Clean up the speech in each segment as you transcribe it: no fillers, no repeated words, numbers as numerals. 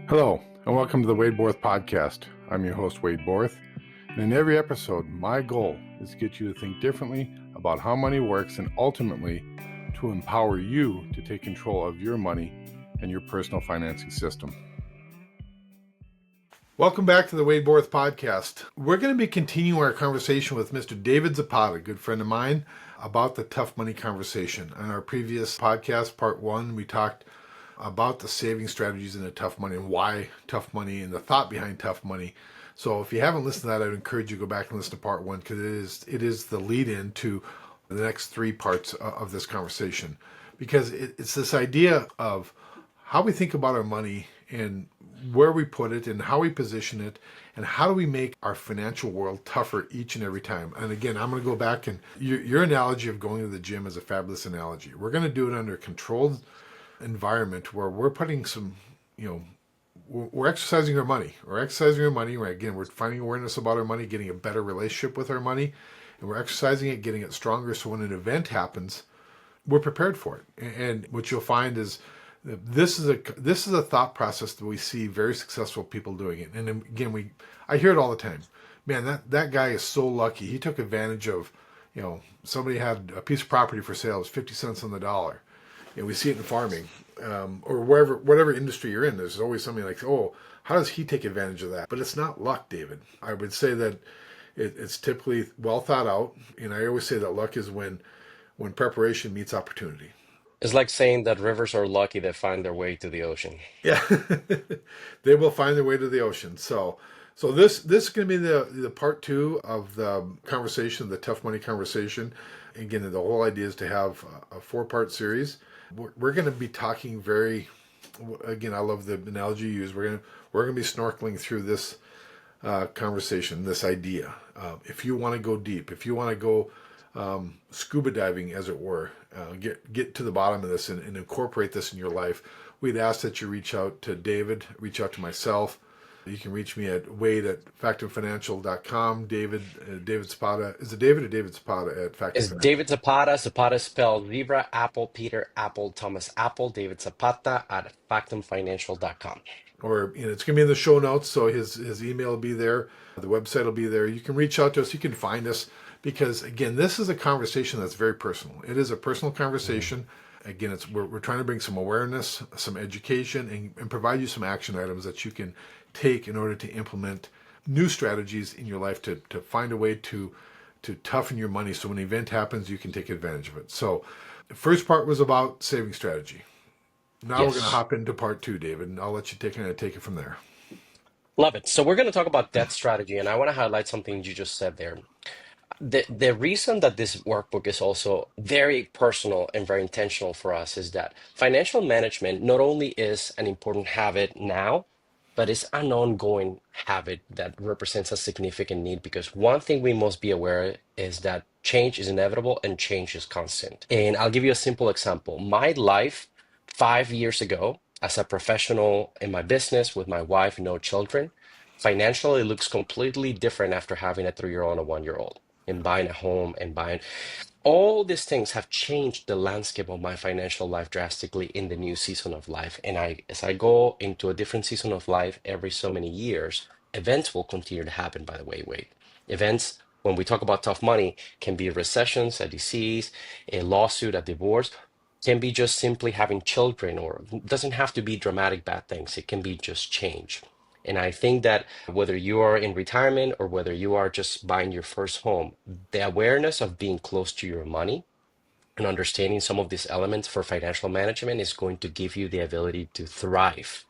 Hello, and welcome to the Wade Borth podcast. I'm your host, Wade Borth, and in every episode, my goal is to get you to think differently about how money works and ultimately to empower you to take control of your money and your personal financing system. Welcome back to the Wade Borth podcast. We're going to be continuing our conversation with Mr. David Zapata, a good friend of mine, about the tough money conversation. On our previous podcast, part one, we talked about the saving strategies in the tough money and why tough money and the thought behind tough money. So if you haven't listened to that, I'd encourage you to go back and listen to part one because it is the lead in to the next three parts of this conversation. Because it's this idea of how we think about our money and where we put it and how we position it and how do we make our financial world tougher each and every time. And again, I'm going to go back and your analogy of going to the gym is a fabulous analogy. We're going to do it under controlled environment where we're putting some, we're exercising our money. We're exercising our money. Again, we're finding awareness about our money, getting a better relationship with our money, and we're exercising it, getting it stronger. So when an event happens, we're prepared for it. And what you'll find is this is a thought process that we see very successful people doing it. And again, I hear it all the time. Man, that guy is so lucky. He took advantage of, somebody had a piece of property for sale, it was 50 cents on the dollar. We see it in farming or whatever industry you're in. There's always something like, oh, how does he take advantage of that? But it's not luck, David. I would say that it's typically well thought out. And I always say that luck is when preparation meets opportunity. It's like saying that rivers are lucky that find their way to the ocean. Yeah, they will find their way to the ocean. So this is going to be the part two of the conversation, the tough money conversation. Again, the whole idea is to have a 4-part series. We're going to be talking again, I love the analogy you use. We're going to be snorkeling through this conversation, this idea. If you want to go deep, if you want to go scuba diving, as it were, get to the bottom of this and incorporate this in your life, we'd ask that you reach out to David, reach out to myself. You can reach me at Wade at factorfinancial.com. David Zapata. Is it David or David Zapata at Factor It's Financial? David Zapata. Zapata spelled Zebra, Apple, Peter, Apple, Thomas, Apple. David Zapata at factumfinancial.com. Or it's going to be in the show notes, so his email will be there. The website will be there. You can reach out to us. You can find us because, again, this is a conversation that's very personal. It is a personal conversation. Again, we're trying to bring some awareness, some education, and provide you some action items that you can take in order to implement new strategies in your life to find a way to toughen your money so when an event happens, you can take advantage of it. So the first part was about saving strategy. Now we're going to Yes. hop into part two, David, and I'll let you take it from there. Love it. So we're going to talk about debt strategy, and I want to highlight something you just said there. The reason that this workbook is also very personal and very intentional for us is that financial management not only is an important habit now, but it's an ongoing habit that represents a significant need because one thing we must be aware is that change is inevitable and change is constant. And I'll give you a simple example. My life 5 years ago, as a professional in my business with my wife, no children, financially looks completely different after having a 3-year-old and a 1-year-old and buying a home and buying all these things have changed the landscape of my financial life drastically in the new season of life. And as I go into a different season of life every so many years, events will continue to happen, by the way, Wade. Events, when we talk about tough money, can be recessions, a disease, a lawsuit, a divorce, can be just simply having children, or it doesn't have to be dramatic bad things. It can be just change. And I think that whether you are in retirement or whether you are just buying your first home, the awareness of being close to your money and understanding some of these elements for financial management is going to give you the ability to thrive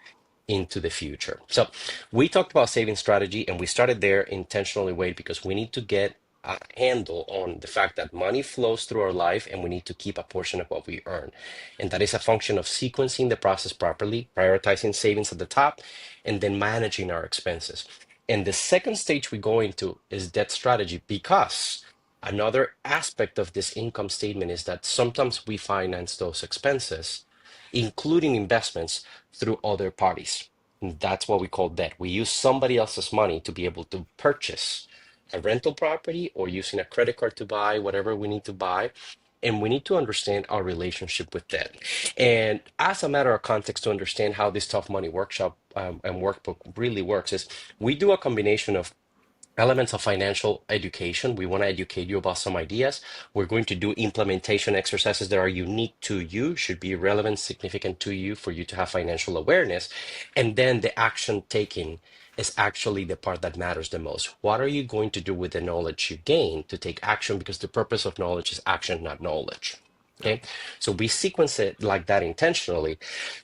into the future. So we talked about saving strategy and we started there intentionally, Wade, because we need to get a handle on the fact that money flows through our life and we need to keep a portion of what we earn. And that is a function of sequencing the process properly, prioritizing savings at the top, and then managing our expenses. And the second stage we go into is debt strategy because another aspect of this income statement is that sometimes we finance those expenses, including investments, through other parties. And that's what we call debt. We use somebody else's money to be able to purchase a rental property or using a credit card to buy whatever we need to buy. and we need to understand our relationship with debt. And as a matter of context, to understand how this tough money workshop and workbook really works, is we do a combination of elements of financial education. We want to educate you about some ideas. We're going to do implementation exercises that are unique to you, should be relevant, significant to you for you to have financial awareness. And then the action taking is actually the part that matters the most. What are you going to do with the knowledge you gain to take action? Because the purpose of knowledge is action, not knowledge. Yeah. Okay, so we sequence it like that intentionally.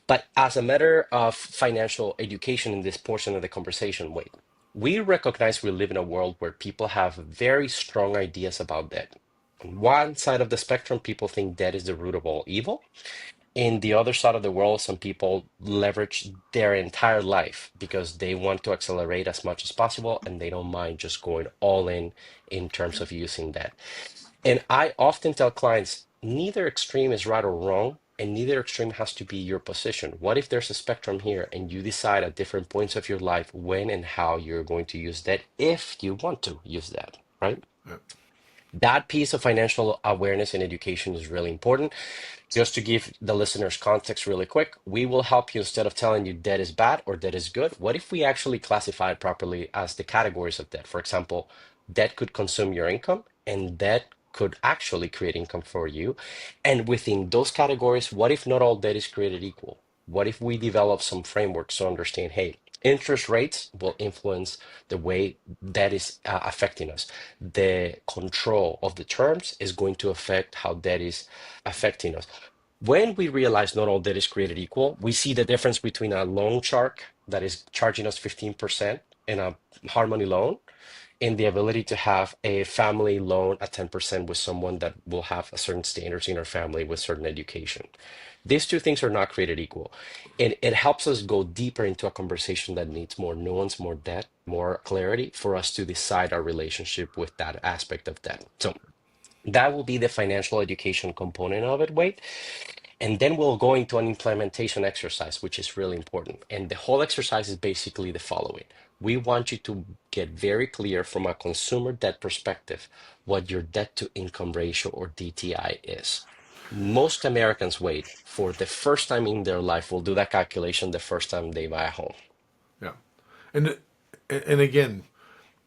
But as a matter of financial education in this portion of the conversation, wait, we recognize we live in a world where people have very strong ideas about debt. On one side of the spectrum, people think debt is the root of all evil. In the other side of the world, some people leverage their entire life because they want to accelerate as much as possible and they don't mind just going all in terms of using debt. And I often tell clients, neither extreme is right or wrong, and neither extreme has to be your position. What if there's a spectrum here and you decide at different points of your life when and how you're going to use that, if you want to use that, right? Yeah. That piece of financial awareness and education is really important. Just to give the listeners context really quick, we will help you instead of telling you debt is bad or debt is good. What if we actually classify it properly as the categories of debt? For example, debt could consume your income and debt could actually create income for you. And within those categories, what if not all debt is created equal? What if we develop some frameworks to understand, hey, interest rates will influence the way that is affecting us. The control of the terms is going to affect how that is affecting us. When we realize not all debt is created equal, we see the difference between a loan shark that is charging us 15% and a hard money loan, in the ability to have a family loan at 10% with someone that will have a certain standards in our family with certain education. These two things are not created equal. And it helps us go deeper into a conversation that needs more nuance, more depth, more clarity for us to decide our relationship with that aspect of debt. So that will be the financial education component of it, Wade. And then we'll go into an implementation exercise, which is really important. And the whole exercise is basically the following. We want you to get very clear from a consumer debt perspective what your debt to income ratio or DTI is. Most Americans wait for the first time in their life will do that calculation the first time they buy a home. Yeah. And and again,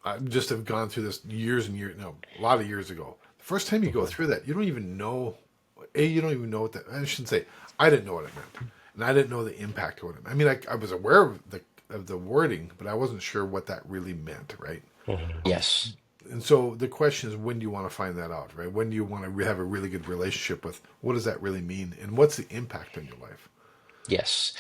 I just have gone through this years and years, no, a lot of years ago. The first time you go Mhm. through that, you don't even know. You don't even know what that. I shouldn't say. I didn't know what it meant, and I didn't know the impact of what it meant. I mean, I was aware of the wording, but I wasn't sure what that really meant, right? Mhm. Yes. And so the question is, when do you want to find that out, right? When do you want to have a really good relationship with what does that really mean, and what's the impact on your life? Yes.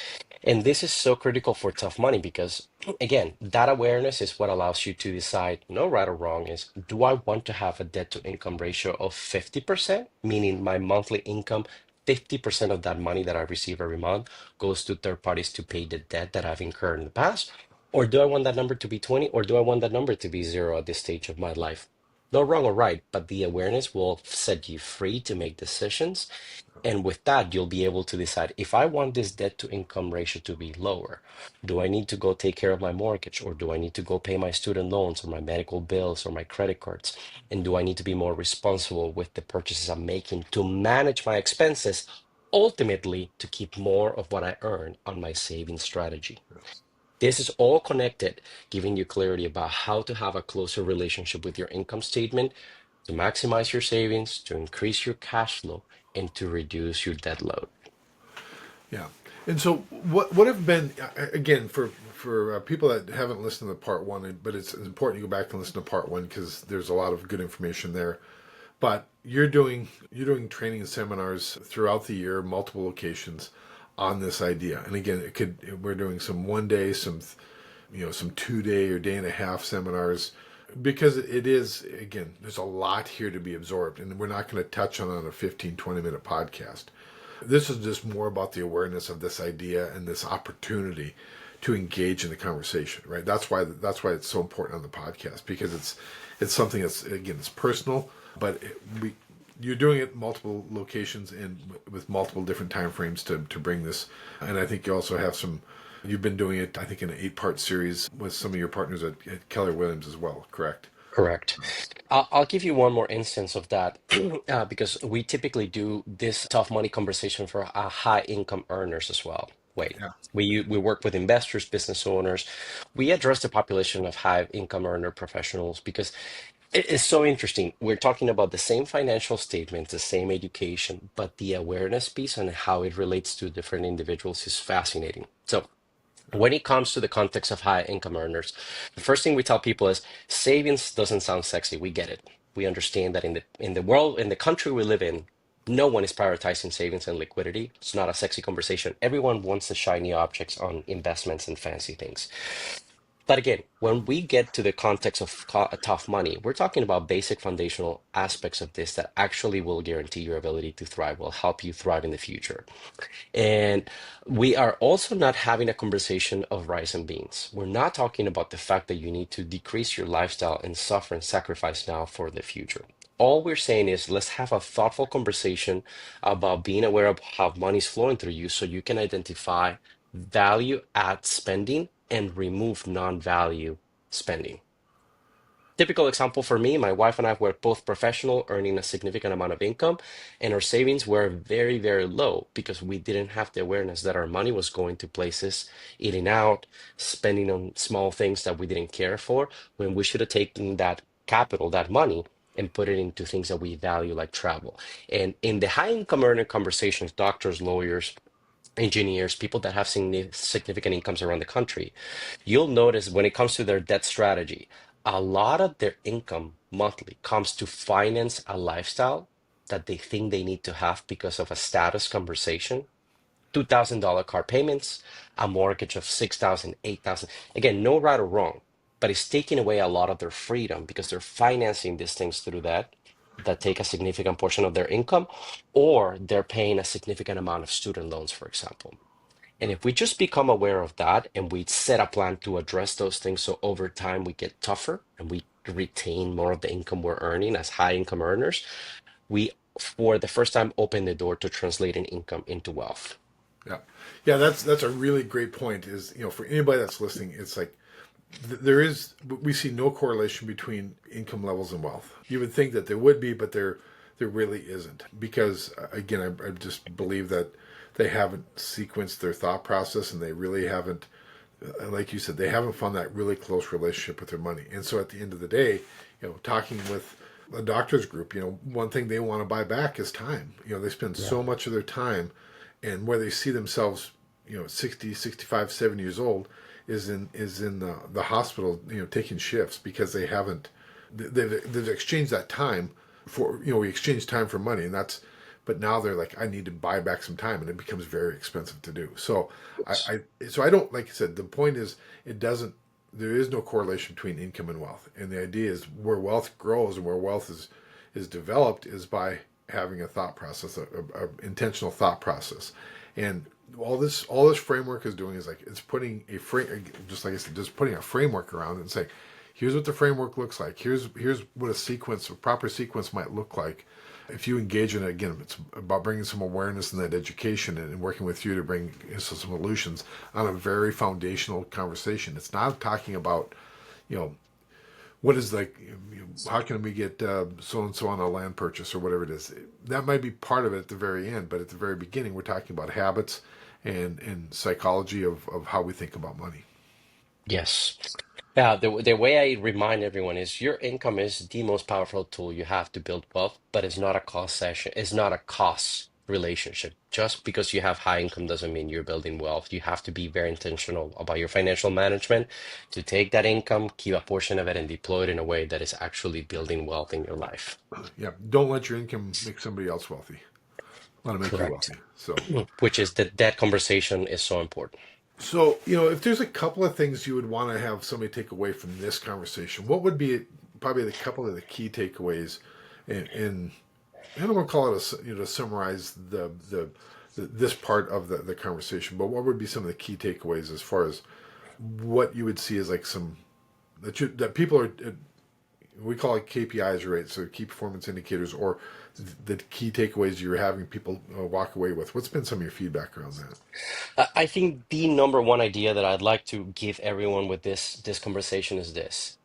And this is so critical for tough money because, again, that awareness is what allows you to decide no right or wrong is do I want to have a debt to income ratio of 50%, meaning my monthly income, 50% of that money that I receive every month goes to third parties to pay the debt that I've incurred in the past? Or do I want that number to be 20? Or do I want that number to be zero at this stage of my life? No wrong or right, but the awareness will set you free to make decisions, and with that, you'll be able to decide if I want this debt to income ratio to be lower, do I need to go take care of my mortgage or do I need to go pay my student loans or my medical bills or my credit cards? And do I need to be more responsible with the purchases I'm making to manage my expenses, ultimately to keep more of what I earn on my saving strategy? This is all connected, giving you clarity about how to have a closer relationship with your income statement to maximize your savings, to increase your cash flow, and to reduce your debt load. Yeah. And so, what have been again for people that haven't listened to part one, but it's important you go back and listen to part one because there's a lot of good information there. But you're doing training and seminars throughout the year, multiple locations on this idea. And again, we're doing some 1 day, some 2 day or day and a half seminars because it is, again, there's a lot here to be absorbed, and we're not going to touch on a 15-20 minute podcast. This is just more about the awareness of this idea and this opportunity to engage in the conversation, right? That's why it's so important on the podcast, because it's something that's, again, it's personal, but you're doing it multiple locations and with multiple different time frames to bring this. And I think you also have you've been doing it, I think, in an 8-part series with some of your partners at Keller Williams as well, correct? Correct. I'll give you one more instance of that because we typically do this tough money conversation for high income earners as well. Wait, Yeah. we work with investors, business owners. We address the population of high income earner professionals because it's so interesting. We're talking about the same financial statements, the same education, but the awareness piece and how it relates to different individuals is fascinating. So when it comes to the context of high income earners, the first thing we tell people is savings doesn't sound sexy. We get it. We understand that in the world, in the country we live in, no one is prioritizing savings and liquidity. It's not a sexy conversation. Everyone wants the shiny objects on investments and fancy things. But again, when we get to the context of tough money, we're talking about basic foundational aspects of this that actually will guarantee your ability to thrive, will help you thrive in the future. And we are also not having a conversation of rice and beans. We're not talking about the fact that you need to decrease your lifestyle and suffer and sacrifice now for the future. All we're saying is let's have a thoughtful conversation about being aware of how money's flowing through you so you can identify value add spending and remove non-value spending. Typical example for me, my wife and I were both professional, earning a significant amount of income, and our savings were very, very low because we didn't have the awareness that our money was going to places, eating out, spending on small things that we didn't care for, when we should have taken that capital, that money, and put it into things that we value, like travel. And in the high income earner conversations, doctors, lawyers, engineers, people that have significant incomes around the country, you'll notice when it comes to their debt strategy, a lot of their income monthly comes to finance a lifestyle that they think they need to have because of a status conversation. $2,000 car payments, a mortgage of 6,000, 8,000. Again, no right or wrong, but it's taking away a lot of their freedom because they're financing these things through that take a significant portion of their income, or they're paying a significant amount of student loans, for example. And if we just become aware of that and we set a plan to address those things, so over time we get tougher and we retain more of the income we're earning as high income earners, we, for the first time, open the door to translating income into wealth. Yeah, yeah, that's a really great point. Is for anybody that's listening, it's like there is we see no correlation between income levels and wealth. You would think that there would be, but there really isn't because again, I just believe that they haven't sequenced their thought process and they really haven't, like you said, they haven't found that really close relationship with their money. And so at the end of the day, talking with a doctor's group, one thing they want to buy back is time. They spend Yeah. so much of their time and where they see themselves, 60, 65, 70 years old is in the hospital, taking shifts because they've exchanged that time for, we exchange time for money, and that's, but now they're like, I need to buy back some time, and it becomes very expensive to do. So I don't, like I said, the point is, it doesn't, there is no correlation between income and wealth, and the idea is where wealth grows and where wealth is developed is by having a thought process, a intentional thought process, and all this framework is doing is like it's putting a frame, just like I said, just putting a framework around it and saying, here's what the framework looks like. Here's what a proper sequence might look like. If you engage in it, again, it's about bringing some awareness and that education and working with you to bring some solutions on a very foundational conversation. It's not talking about, you know, what is like, how can we get so and so on a land purchase or whatever it is. That might be part of it at the very end, but at the very beginning, we're talking about habits and psychology of how we think about money. Yes. Yeah, the way I remind everyone is your income is the most powerful tool you have to build wealth, but it's not a cost session, it's not a cost relationship. Just because you have high income doesn't mean you're building wealth. You have to be very intentional about your financial management to take that income, keep a portion of it, and deploy it in a way that is actually building wealth in your life. Yeah, don't let your income make somebody else wealthy. Let them make you Correct. wealthy. So, Which is that conversation is so important. if there's a couple of things you would want to have somebody take away from this conversation, what would be probably the couple of the key takeaways? And I don't want to call it to summarize this part of the conversation, but what would be some of the key takeaways as far as what you would see as like some that people are, we call it KPIs, right? So key performance indicators, or the key takeaways you're having people walk away with. What's been some of your feedback around that? I think the number one idea that I'd like to give everyone with this conversation is this.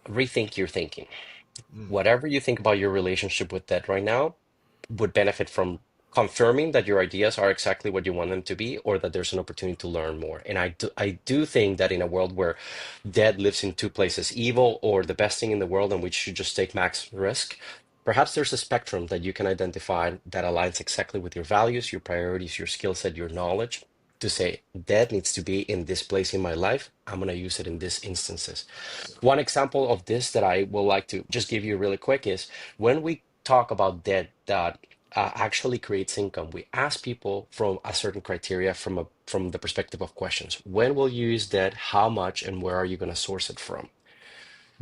rethink your thinking. Mm. Whatever you think about your relationship with debt right now would benefit from confirming that your ideas are exactly what you want them to be, or that there's an opportunity to learn more. And I do think that in a world where debt lives in two places, evil or the best thing in the world, and we should just take max risk, perhaps there's a spectrum that you can identify that aligns exactly with your values, your priorities, your skill set, your knowledge. To say debt needs to be in this place in my life, I'm going to use it in these instances. One example of this that I would like to just give you really quick is when we talk about debt that actually creates income, we ask people from a certain criteria from the perspective of questions. When will you use debt? How much? And where are you going to source it from?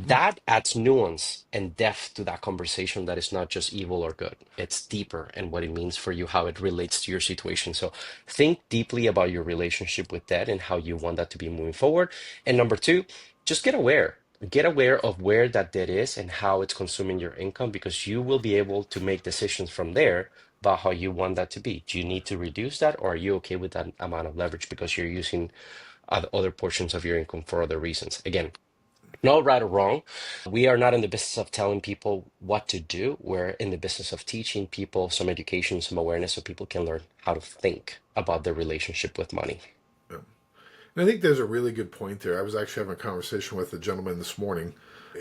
Mm. That adds nuance and depth to that conversation that is not just evil or good. It's deeper and what it means for you, how it relates to your situation. So think deeply about your relationship with that and how you want that to be moving forward. And number two, just get aware. Get aware of where that debt is and how it's consuming your income, because you will be able to make decisions from there about how you want that to be. Do you need to reduce that, or are you okay with that amount of leverage because you're using other portions of your income for other reasons? Again, no right or wrong. We are not in the business of telling people what to do. We're in the business of teaching people some education, some awareness so people can learn how to think about their relationship with money. Yeah. And I think there's a really good point there. I was actually having a conversation with a gentleman this morning,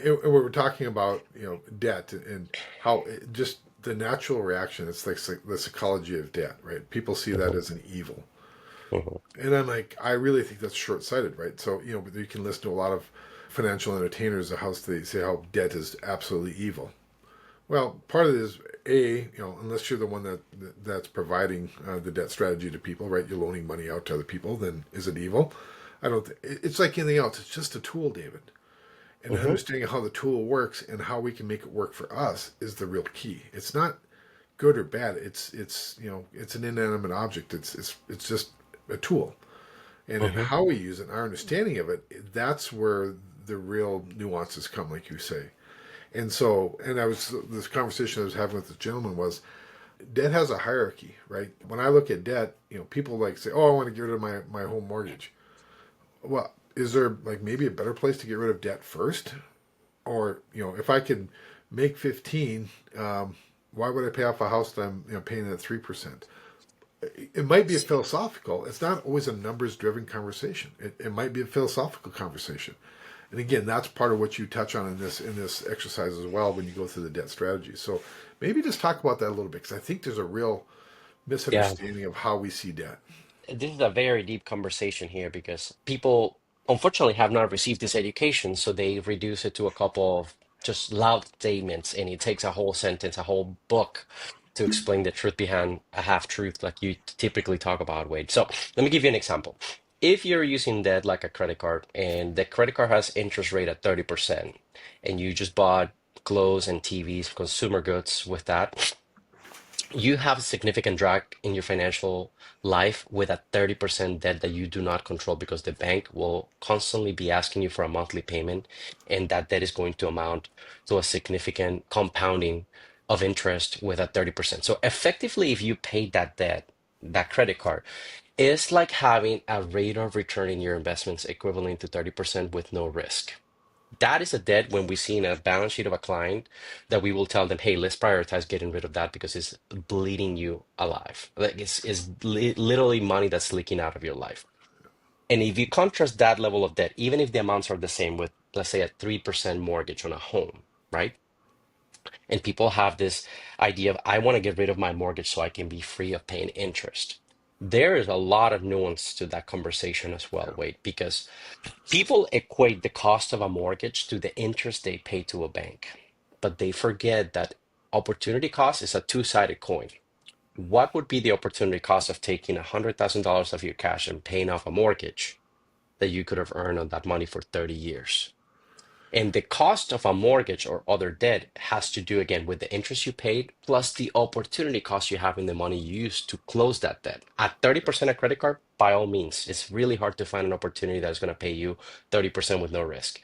and we were talking about debt and how just the natural reaction. It's like the psychology of debt, right? People see that Mhm, as an evil, mhm, and I'm like, I really think that's short sighted, right? So you can listen to a lot of financial entertainers, how they say how debt is absolutely evil. Well, part of it is unless you're the one that's providing the debt strategy to people, right? You're loaning money out to other people, then is it evil? I don't. It's like anything else. It's just a tool, David. And mhm, understanding how the tool works and how we can make it work for us is the real key. It's not good or bad. It's an inanimate object. It's just a tool. And in mhm. how we use it, and our understanding of it, that's where the real nuances come, like you say. And so, and I was this conversation I was having with this gentleman was debt has a hierarchy, right? When I look at debt, people like say, "Oh, I want to get rid of my home mortgage." Well, is there like maybe a better place to get rid of debt first? Or if I can make 15, why would I pay off a house that I'm paying at 3%? It might be a philosophical. It's not always a numbers driven conversation. It might be a philosophical conversation. And again, that's part of what you touch on in this exercise as well when you go through the debt strategy. So maybe just talk about that a little bit because I think there's a real Yeah. misunderstanding of how we see debt. This is a very deep conversation here because people unfortunately have not received this education, so they reduce it to a couple of just loud statements, and it takes a whole sentence, a whole book to explain the truth behind a half truth, like you typically talk about, Wade. So let me give you an example. If you're using debt like a credit card, and the credit card has interest rate at 30%, and you just bought clothes and TVs, consumer goods with that, you have a significant drag in your financial life with a 30% debt that you do not control, because the bank will constantly be asking you for a monthly payment, and that debt is going to amount to a significant compounding of interest with a 30%. So effectively, if you pay that debt, that credit card, it's like having a rate of return in your investments equivalent to 30% with no risk. That is a debt when we see in a balance sheet of a client that we will tell them, hey, let's prioritize getting rid of that because it's bleeding you alive. Like it's literally money that's leaking out of your life. And if you contrast that level of debt, even if the amounts are the same with, let's say, a 3% mortgage on a home, right? And people have this idea of, I want to get rid of my mortgage so I can be free of paying interest. There is a lot of nuance to that conversation as well, Yeah. Wade, because people equate the cost of a mortgage to the interest they pay to a bank, but they forget that opportunity cost is a two-sided coin. What would be the opportunity cost of taking $100,000 of your cash and paying off a mortgage that you could have earned on that money for 30 years? And the cost of a mortgage or other debt has to do again with the interest you paid plus the opportunity cost you have in the money you used to close that debt. At 30% a credit card, by all means, it's really hard to find an opportunity that's going to pay you 30% with no risk.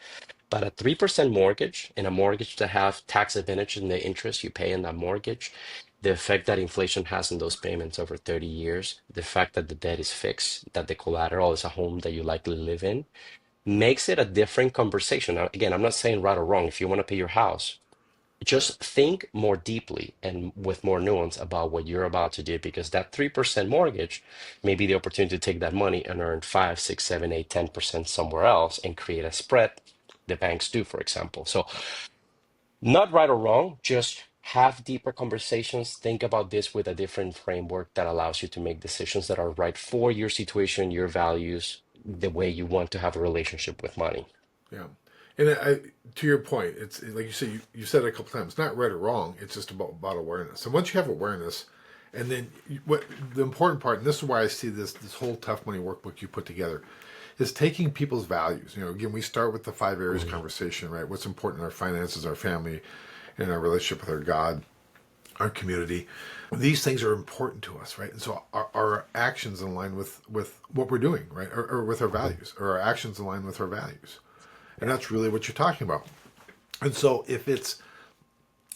But a 3% mortgage and a mortgage that have tax advantage in the interest you pay in that mortgage, the effect that inflation has on those payments over 30 years, the fact that the debt is fixed, that the collateral is a home that you likely live in, makes it a different conversation. Now, again, I'm not saying right or wrong. If you want to pay your house, Yeah, just think more deeply and with more nuance about what you're about to do, because that 3% mortgage may be the opportunity to take that money and earn 5, 6, 7, 8, 10% somewhere else and create a spread the banks do, for example. So not right or wrong, just have deeper conversations. Think about this with a different framework that allows you to make decisions that are right for your situation, your values, the way you want to have a relationship with money. yeah. And to your point, it's like you said. You said it a couple times. It's not right or wrong. It's just about awareness. And once you have awareness, and then what the important part, and this is why I see this whole tough money workbook you put together, is taking people's values. Again, we start with the 5 areas Mhm. conversation, right? What's important in our finances, our family, and our relationship with our God, our community. These things are important to us, right? And so our actions align with what we're doing, right? Or with our values, or our actions align with our values. And that's really what you're talking about. And so if it's,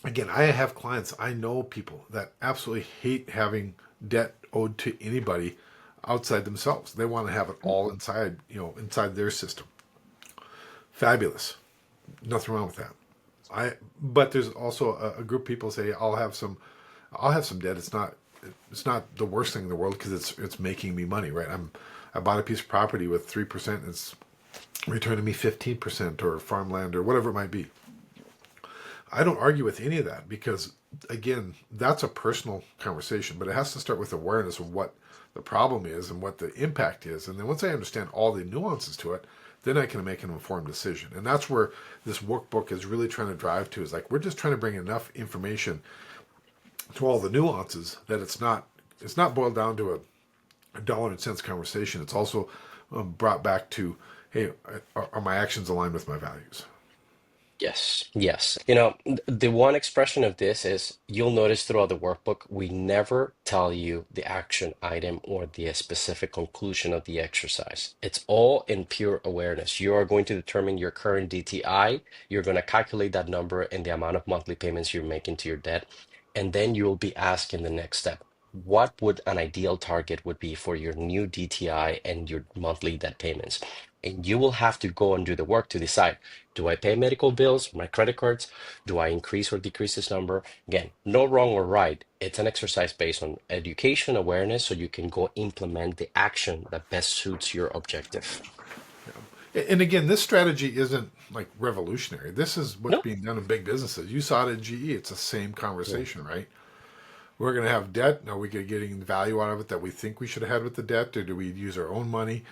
again, I have clients, I know people that absolutely hate having debt owed to anybody outside themselves. They want to have it all inside, inside their system. Fabulous. Nothing wrong with that. But there's also a group of people say I'll have some debt. It's not the worst thing in the world because it's making me money, right? I bought a piece of property with 3%. And it's returning me 15% or farmland or whatever it might be. I don't argue with any of that because, again, that's a personal conversation, but it has to start with awareness of what the problem is and what the impact is. And then once I understand all the nuances to it, then I can make an informed decision. And that's where this workbook is really trying to drive to, is like we're just trying to bring enough information to all the nuances that it's not boiled down to a dollar and cents conversation. It's also brought back to, hey, are my actions aligned with my values? Yes, yes. The one expression of this is you'll notice throughout the workbook, we never tell you the action item or the specific conclusion of the exercise. It's all in pure awareness. You are going to determine your current DTI, you're going to calculate that number and the amount of monthly payments you're making to your debt, and then you will be asked in the next step, what would an ideal target would be for your new DTI and your monthly debt payments? And you will have to go and do the work to decide, do I pay medical bills, my credit cards? Do I increase or decrease this number? Again, no wrong or right. It's an exercise based on education, awareness, so you can go implement the action that best suits your objective. And again, this strategy isn't like revolutionary. This is what's No? being done in big businesses. You saw it in GE. It's the same Yeah. conversation, right? We're going to have debt. Are we getting value out of it that we think we should have had with the debt, or do we use our own money?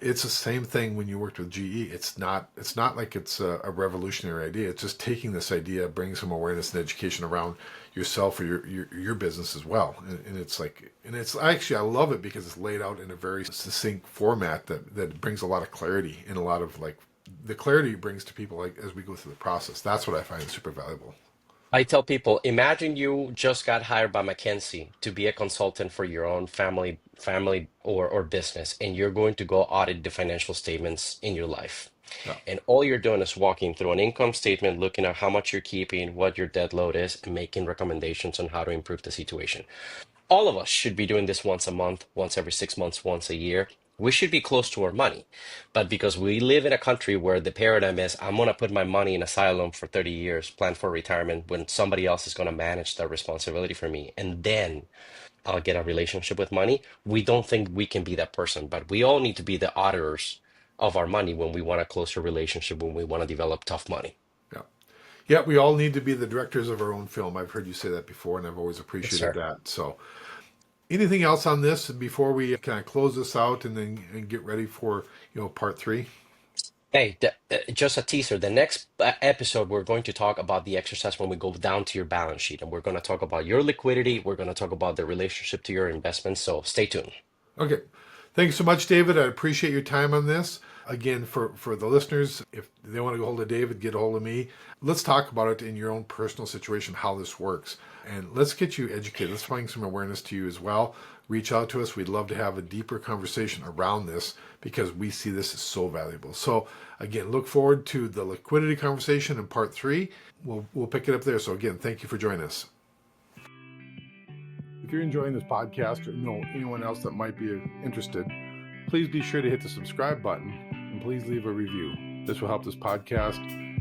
It's the same thing when you worked with GE. It's not like it's a revolutionary idea. It's just taking this idea, bringing some awareness and education around yourself or your business as well. And it's like, and it's actually, I love it because it's laid out in a very succinct format that brings a lot of clarity and a lot of like the clarity it brings to people like as we go through the process. That's what I find super valuable. I tell people, imagine you just got hired by McKinsey to be a consultant for your own family or business, and you're going to go audit the financial statements in your life. Yeah, And all you're doing is walking through an income statement, looking at how much you're keeping, what your debt load is, and making recommendations on how to improve the situation. All of us should be doing this once a month, once every 6 months, once a year. We should be close to our money. But because we live in a country where the paradigm is, I'm going to put my money in asylum for 30 years, plan for retirement, when somebody else is going to manage that responsibility for me, and then I'll get a relationship with money. We don't think we can be that person, but we all need to be the auditors of our money when we want a closer relationship, when we want to develop tough money. yeah, yeah. We all need to be the directors of our own film. I've heard you say that before, and I've always Yes, appreciated sir. that. So, anything else on this before we kind of close this out and get ready for part three? Hey, just a teaser. The next episode, we're going to talk about the exercise when we go down to your balance sheet, and we're going to talk about your liquidity. We're going to talk about the relationship to your investments. So stay tuned. Okay. Thanks so much, David. I appreciate your time on this. Again, for the listeners, if they want to get hold of David, get a hold of me. Let's talk about it in your own personal situation, how this works. And let's get you educated. Let's bring some awareness to you as well. Reach out to us. We'd love to have a deeper conversation around this because we see this as so valuable. So again, look forward to the liquidity conversation in part three. We'll pick it up there. So again, thank you for joining us. If you're enjoying this podcast or know anyone else that might be interested, please be sure to hit the subscribe button and please leave a review. This will help this podcast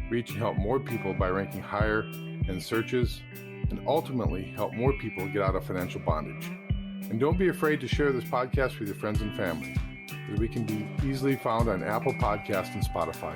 reach and help more people by ranking higher in searches and ultimately help more people get out of financial bondage. And don't be afraid to share this podcast with your friends and family, as we can be easily found on Apple Podcasts and Spotify.